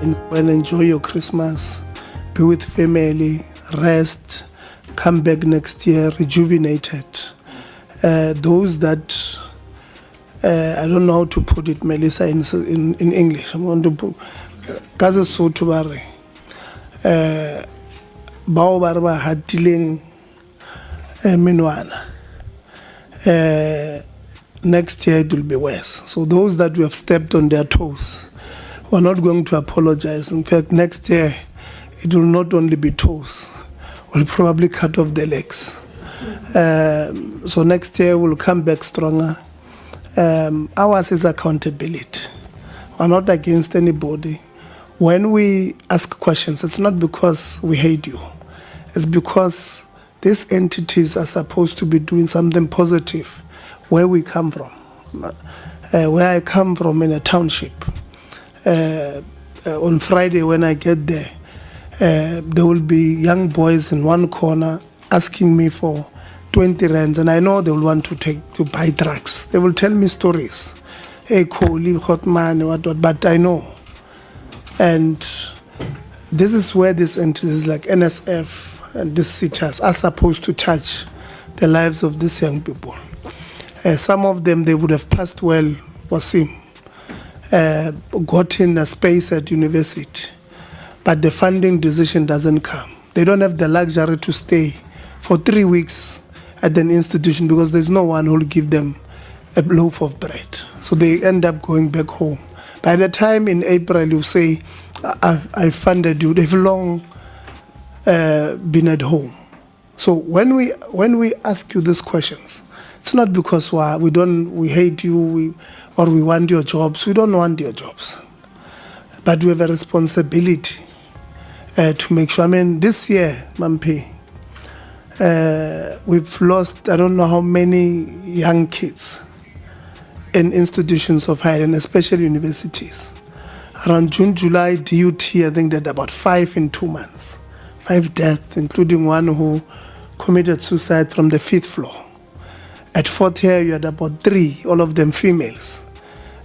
and enjoy your Christmas, be with family, rest, come back next year rejuvenated. Those that I don't know how to put it, Melissa, in English. I'm going to put Kaza Sotubare. Baobarba had dealing Minwana. Next year it will be worse. So those that we have stepped on their toes, we're not going to apologize. In fact, next year it will not only be toes, we'll probably cut off the legs. So next year we'll come back stronger. Ours is accountability. We're not against anybody. When we ask questions, it's not because we hate you. It's because these entities are supposed to be doing something positive where we come from. Where I come from in a township. On Friday when I get there, there will be young boys in one corner asking me for 20 rands, and I know they will want to buy drugs. They will tell me stories. Hey, leave hot man, what, but I know. And this is where these entities like NSF and these sitters are supposed to touch the lives of these young people. Some of them, they would have passed well, Wasim, gotten a space at university, but the funding decision doesn't come. They don't have the luxury to stay for 3 weeks at an institution because there's no one who will give them a loaf of bread. So they end up going back home. By the time in April you say, I funded you, they've long been at home. So when we ask you these questions, it's not because we hate you or we want your jobs. We don't want your jobs. But we have a responsibility to make sure. I mean, this year, Mampi, we've lost I don't know how many young kids in institutions of higher and especially universities. Around June, July, DUT, I think that about 5 in 2 months. 5 deaths, including one who committed suicide from the 5th floor. At 4th year, you had about 3, all of them females.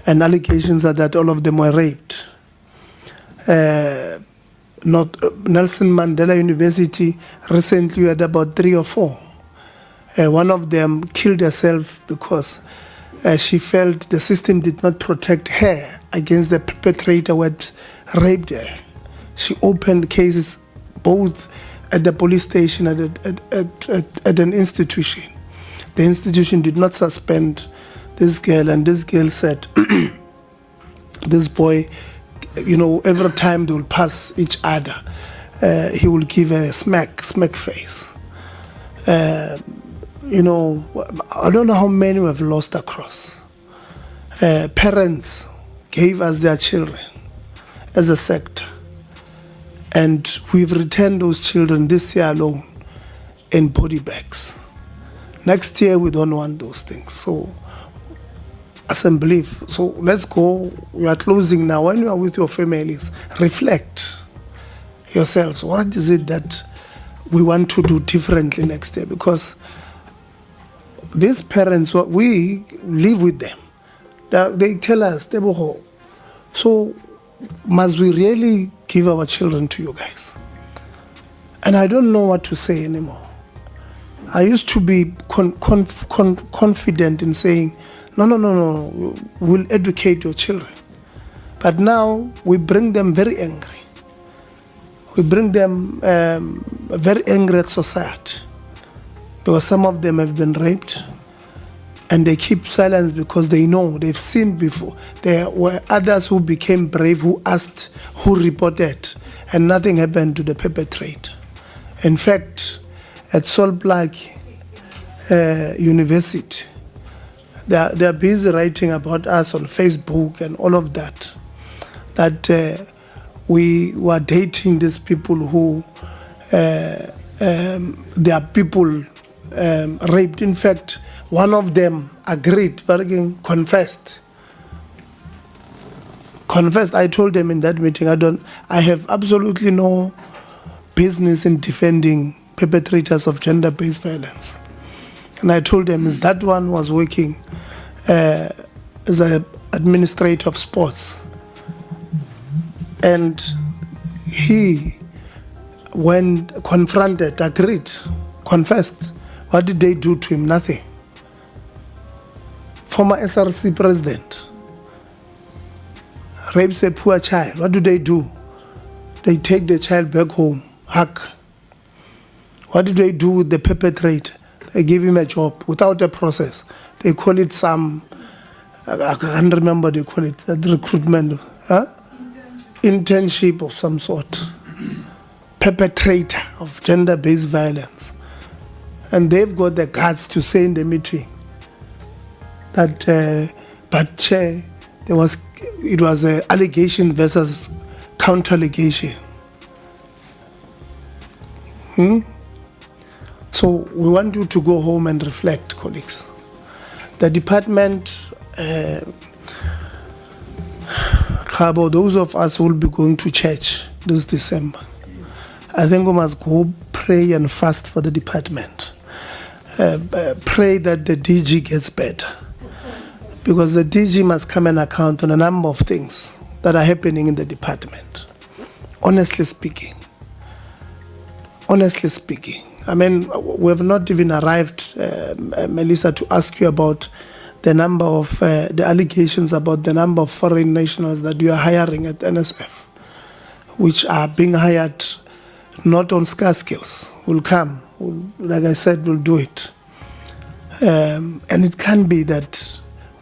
And allegations are that all of them were raped. Nelson Mandela University, recently you had about 3 or 4. One of them killed herself because she felt the system did not protect her against the perpetrator who had raped her. She opened cases both at the police station and at an institution. The institution did not suspend this girl, and this girl said, this boy, every time they will pass each other, he will give her a smack face. I don't know how many we have lost across. Parents gave us their children as a sector, and we've returned those children this year alone in body bags. Next year, we don't want those things. So, as I believe, so let's go. We are closing now. When you are with your families, reflect yourselves. What is it that we want to do differently next year? Because these parents, we live with them. They tell us, so must we really give our children to you guys? And I don't know what to say anymore. I used to be confident in saying, no, we'll educate your children. But now we bring them very angry. We bring them very angry at society because some of them have been raped and they keep silence because they know, they've seen before. There were others who became brave, who asked, who reported, and nothing happened to the perpetrator. In fact, at Salt Lake University, they're busy writing about us on Facebook and all of that, that we were dating these people who, there are people raped. In fact, one of them agreed, but again, confessed. I told them in that meeting, I have absolutely no business in defending perpetrators of gender-based violence. And I told them is that one was working as an administrator of sports. And he, when confronted, agreed, confessed. What did they do to him? Nothing. Former SRC president rapes a poor child. What do? They take the child back home, hug. What do they do with the perpetrator? They give him a job without a process. They call it I can't remember, they call it recruitment, internship of some sort. Perpetrator of gender-based violence. And they've got the guts to say in the meeting that, it was an allegation versus counter-allegation. So we want you to go home and reflect, colleagues. The department, those of us who will be going to church this December, I think we must go pray and fast for the department. Pray that the DG gets better. Because the DG must come and account on a number of things that are happening in the department. Honestly speaking. I mean, we have not even arrived, Melissa, to ask you about the number of, the allegations about the number of foreign nationals that you are hiring at NSF, which are being hired not on scarce skills. Will come. Like I said, we'll do it. And it can be that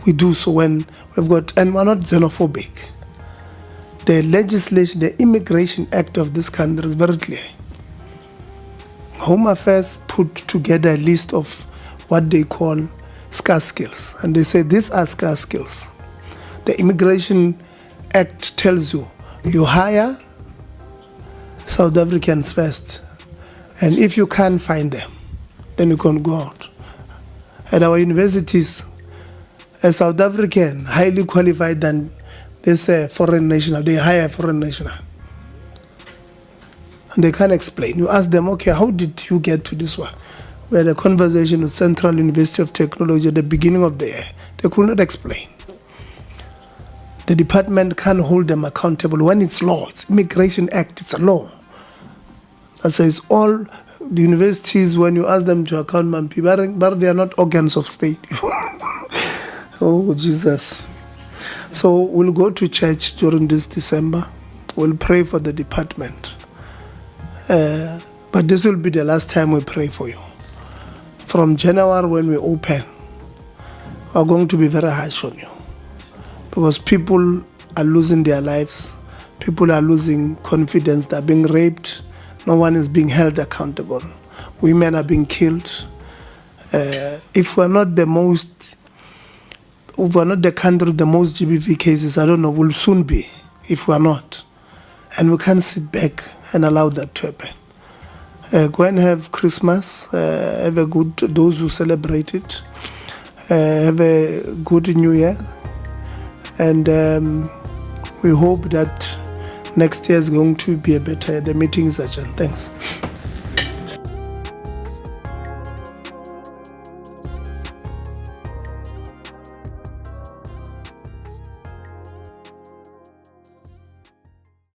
we do so when we've got, and we're not xenophobic. The legislation, the Immigration Act of this country is very clear. Home Affairs put together a list of what they call scarce skills. And they say these are scarce skills. The Immigration Act tells you, you hire South Africans first. And if you can't find them, then you can go out. At our universities, a South African, highly qualified than this foreign national, they hire a foreign national. And they can't explain. You ask them, okay, how did you get to this one? We had a conversation with Central University of Technology at the beginning of the year. They could not explain. The department can't hold them accountable when it's law. It's Immigration Act, it's a law. That says all the universities, when you ask them to account people, but they are not organs of state. Oh, Jesus. So we'll go to church during this December. We'll pray for the department. But this will be the last time we pray for you. From January when we open, we're going to be very harsh on you. Because people are losing their lives. People are losing confidence. They're being raped. No one is being held accountable. Women are being killed. If we're not the country with the most GBV cases, I don't know, we'll soon be, if we're not. And we can't sit back and allow that to happen. Go and have Christmas, have a good, those who celebrate it, have a good New Year. And we hope that next year is going to be a better, the meeting is adjourned. Thanks.